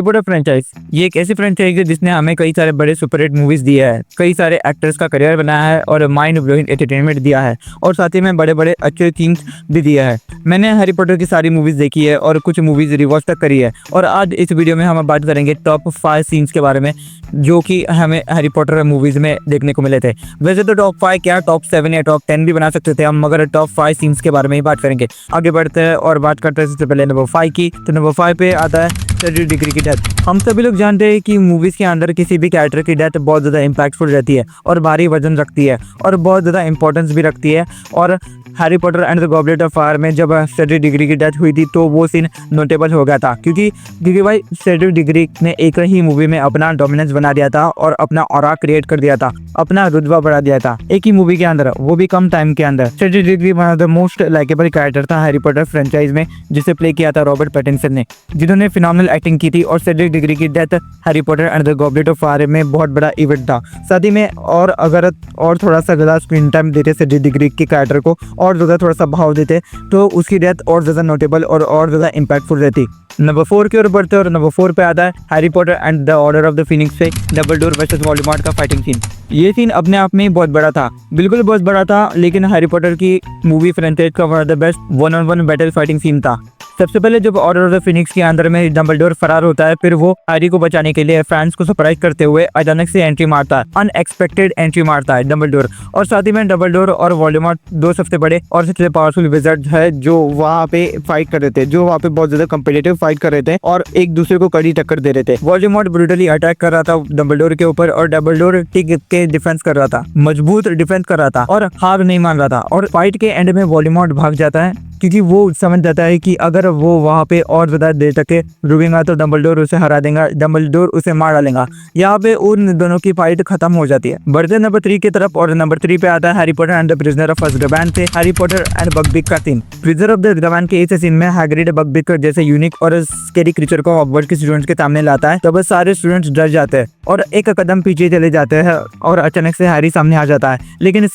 Potter franchise ये एक ऐसी फ्रेंचाइज है जिसने हमें कई सारे बड़े सुपरहिट मूवीज दिए हैं, कई सारे एक्टर्स का करियर बनाया है और माइंड ब्लोइंग एंटरटेनमेंट दिया है और साथ ही में बड़े बड़े अच्छे थीम्स भी दिया है। मैंने हैरी पॉटर की सारी मूवीज देखी है और कुछ मूवीज रिवॉच तक करी है और आज इस वीडियो में हम बात करेंगे टॉप 5 सीन्स के बारे में जो कि हमें हैरी पॉटर मूवीज में देखने को मिले थे। वैसे तो टॉप 5 क्या टॉप 7 या टॉप 10 भी बना सकते थे हम, मगर टॉप 5 सीन्स के बारे में ही बात करेंगे। आगे बढ़ते हैं और बात करते हैं सबसे पहले नंबर 5 की। तो नंबर 5 पे आता है सेड्रिक डिग्री की डेथ। हम सभी लोग जानते हैं कि मूवीज के अंदर किसी भी कैरेक्टर की डेथ बहुत ज़्यादा इम्पैक्टफुल रहती है और भारी वजन रखती है और बहुत ज़्यादा इंपॉर्टेंस भी रखती है। और Harry Potter and the goblet of fire में जब सेड्रिक डिग्री की डेथ हुई थी तो वो सीन नोटेबल हो गया था, क्योंकि भाई सेड्रिक डिग्री ने एक ही मूवी में अपना डोमिनेंस बना दिया था और अपना ऑरा क्रिएट कर दिया था, अपना रुतबा बढ़ा दिया था एक ही मूवी के अंदर, वो भी कम टाइम के अंदर। Cedric degree one of the most likeable character था हैरी पॉटर फ्रेंचाइज में, जिसे प्ले किया था रॉबर्ट पैटिंसन ने, जिन्होंने फिनोमिनल एक्टिंग की थी। और सेड्रिक डिग्री की death Harry Potter and the goblet of fire में बहुत बड़ा इवेंट था। साथ ही में और अगर और थोड़ा सा ज़्यादा स्क्रीन टाइम देते सेड्रिक डिग्री के कैरेक्टर को और ज़्यादा थोड़ा सा भाव देते तो उसकी डेथ और ज़्यादा नोटेबल और ज़्यादा इम्पैक्टफुल रहती। नंबर 4 की ओर बढ़ते हैं और नंबर 4 पे आता है Harry Potter and the order of the Phoenix से डंबलडोर वर्सेस वोल्डेमॉर्ट का फाइटिंग सीन। ये सीन अपने आप में ही बहुत बड़ा था, बिल्कुल बहुत बड़ा था, लेकिन हैरी पॉटर की मूवी फ्रेंचाइज का one of the best one on one battle fighting scene था। सबसे पहले जब ऑर्डर ऑफ द फिनिक्स के अंदर में डंबलडोर फरार होता है, फिर वो हैरी को बचाने के लिए फैंस को सरप्राइज करते हुए अचानक से एंट्री मारता है, अनएक्सपेक्टेड एंट्री मारता है डंबलडोर। और साथ ही में डंबलडोर और वोल्डेमॉर्ट दो सबसे बड़े और सबसे पावरफुल विज़र्ड है जो वहाँ पे फाइट कर रहे थे, जो वहाँ पे बहुत ज्यादा कम्पिटिटिव फाइट कर रहे थे और एक दूसरे को कड़ी टक्कर दे रहे थे। वोल्डेमॉर्ट ब्रूटली अटैक कर रहा था डंबलडोर के ऊपर और डंबलडोर टिक के डिफेंस कर रहा था, मजबूत डिफेंस कर रहा था और हार नहीं मान रहा था। और फाइट के एंड में वोल्डेमॉर्ट भाग जाता है क्योंकि वो समझ जाता है कि अगर वो वहाँ पे और ज़्यादा देर तक रुकेगा तो डंबलडोर उसे हरा देगा, डंबलडोर उसे मार डालेगा। यहाँ पे उन दोनों की फाइट खत्म हो जाती है। बढ़ते नंबर 3 की तरफ और नंबर 3 पे आता है Harry Potter and the prisoner of Azkaban से हैरी पॉटर एंड बकबीक का scene. Prisoner of the Azkaban के इस सीन में हैग्रिड बकबीक जैसे यूनिक और स्कैरी क्रीचर को हॉगवर्ट्स के स्टूडेंट्स के सामने लाता है, तब सारे स्टूडेंट्स डर जाते हैं और एक कदम पीछे चले जाते हैं और अचानक से हैरी सामने आ जाता है, लेकिन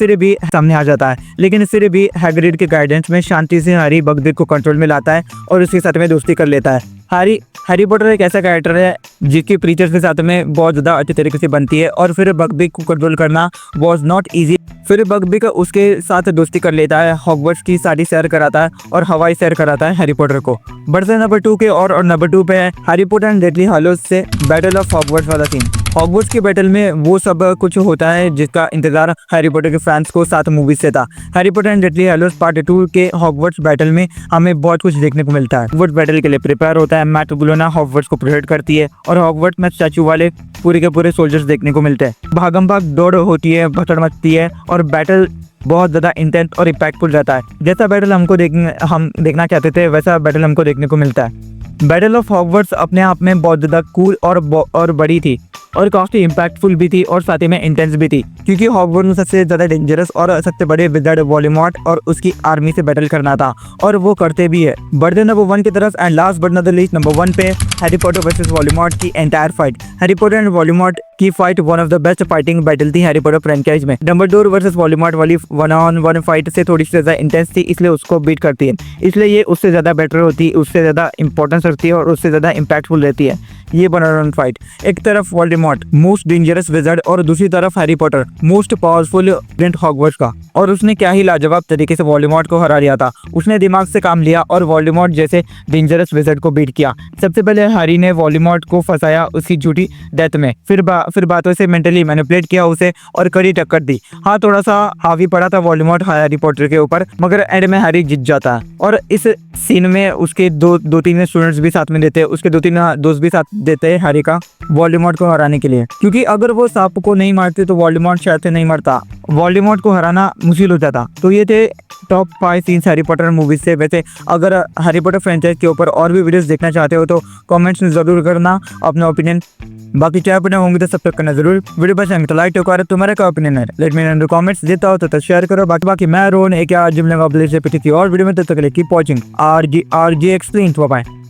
फिर भी हैग्रिड के गाइडेंस में शांति से हैरी बकबीक को कंट्रोल में लाता है और उसके साथ में दोस्ती कर लेता है। हैरी पॉटर एक ऐसा कैरेक्टर है जिसकी प्रीचर्स के साथ में बहुत ज़्यादा अच्छे तरीके से बनती है और फिर बकबीक को कंट्रोल करना वॉज नॉट ईजी। फिर बकबीक उसके साथ दोस्ती कर लेता है, हॉगवर्ट्स की सारी सैर कराता है और हवाई सैर कराता है हैरी पॉटर को। बढ़ते नंबर 2 के और नंबर 2 पे है हैरी पॉटर एंड डेथली हैलोज से बैटल ऑफ हॉगवर्ट्स वाला सीन। हॉगवर्ट्स के बैटल में वो सब कुछ होता है जिसका इंतजार हैरी पॉटर के फैंस को 7 मूवी से था। Harry Potter and Deathly Hallows part 2 के हॉगवर्ट्स बैटल में हमें बहुत कुछ देखने को मिलता है। हॉगवर्ट्स बैटल के लिए प्रिपेयर होता है, मैगोगोना हॉगवर्ट्स को प्रोटेक्ट करती है और हॉगवर्ट्स में स्टैचू वाले पूरे के पूरे सोल्जर्स देखने को मिलते हैं। भागम भाग दौड़ होती है, भसड़ मचती है और बैटल बहुत ज़्यादा इंटेंस और इम्पैक्टफुल रहता है। जैसा बैटल हम देखना चाहते थे वैसा बैटल हमको देखने को मिलता है। बैटल ऑफ हॉगवर्ट्स अपने आप में बहुत ज़्यादा कूल और बड़ी थी और काफ़ी इम्पैक्टफुल भी थी और साथ ही में इंटेंस भी थी, क्योंकि हॉगवर्ट्स में सबसे ज़्यादा डेंजरस और सबसे बड़े विज़ार्ड वोल्डेमॉर्ट और उसकी आर्मी से बैटल करना था और वो करते भी है। बढ़ते नंबर 1 की तरफ and last but not the least number 1 पे हैरी पॉटर वर्सेस वोल्डेमॉर्ट की entire fight. Harry Potter and Voldemort की fight one of the best fighting battle थी हैरी पॉटर फ्रेंचाइज में। डंबलडोर वर्सेस वोल्डेमॉर्ट वाली 1-on-1 fight से थोड़ी सी ज़्यादा intense थी, इसलिए उसको बीट करती है, इसलिए ये उससे ज़्यादा बेटर होती है, उससे ज़्यादा इंपॉर्टेंस रखती है और उससे ज़्यादा इम्पैक्टफुल रहती है ये 1-on-1 फाइट। एक तरफ वोल्डेमॉर्ट मोस्ट डेंजरस विज़ार्ड और दूसरी तरफ Harry Potter most powerful student Hogwarts का, और उसने क्या ही लाजवाब तरीके से वोल्डेमॉर्ट को हरा दिया था। उसने दिमाग से काम लिया और वोल्डेमॉर्ट जैसे डेंजरस विज़ार्ड को बीट किया। सबसे पहले हैरी ने वोल्डेमॉर्ट को फंसाया उसकी झूठी डेथ में, फिर बातों से मेंटली मैनिपुलेट किया उसे और कड़ी टक्कर दी। हाँ, थोड़ा सा हावी पड़ा था वोल्डेमॉर्ट हैरी पॉटर के ऊपर, मगर एंड में हैरी जीत जाता है। और इस सीन में उसके दो तीन स्टूडेंट्स भी साथ में देते हैं, उसके 2-3 दोस्त भी साथ देते हैं हैरी का वोल्डेमॉर्ट को हराने के लिए, क्योंकि अगर वो सांप को नहीं मारते तो वोल्डेमॉर्ट शायद से नहीं मरता, वोल्डेमॉर्ट को हराना मुश्किल हो जाता। तो ये थे top 5 scenes Harry Potter movies से। वैसे अगर हैरी पॉटर फ्रेंचाइज के ऊपर और भी वीडियोस देखना चाहते हो तो कमेंट्स में ज़रूर करना अपना ओपिनियन। बाकी चाहे अपने होंगे तो सब्सक्राइब करना जरूर। वीडियो पसंद तो लाइक ठोकर, तुम्हारा क्या ओपिनियन है let me know in the comments. देता हो तो शेयर करो। बाकी मैं रोहन एक आज जिम लगा और वीडियो में तब तक keep watching RG explain. Bye.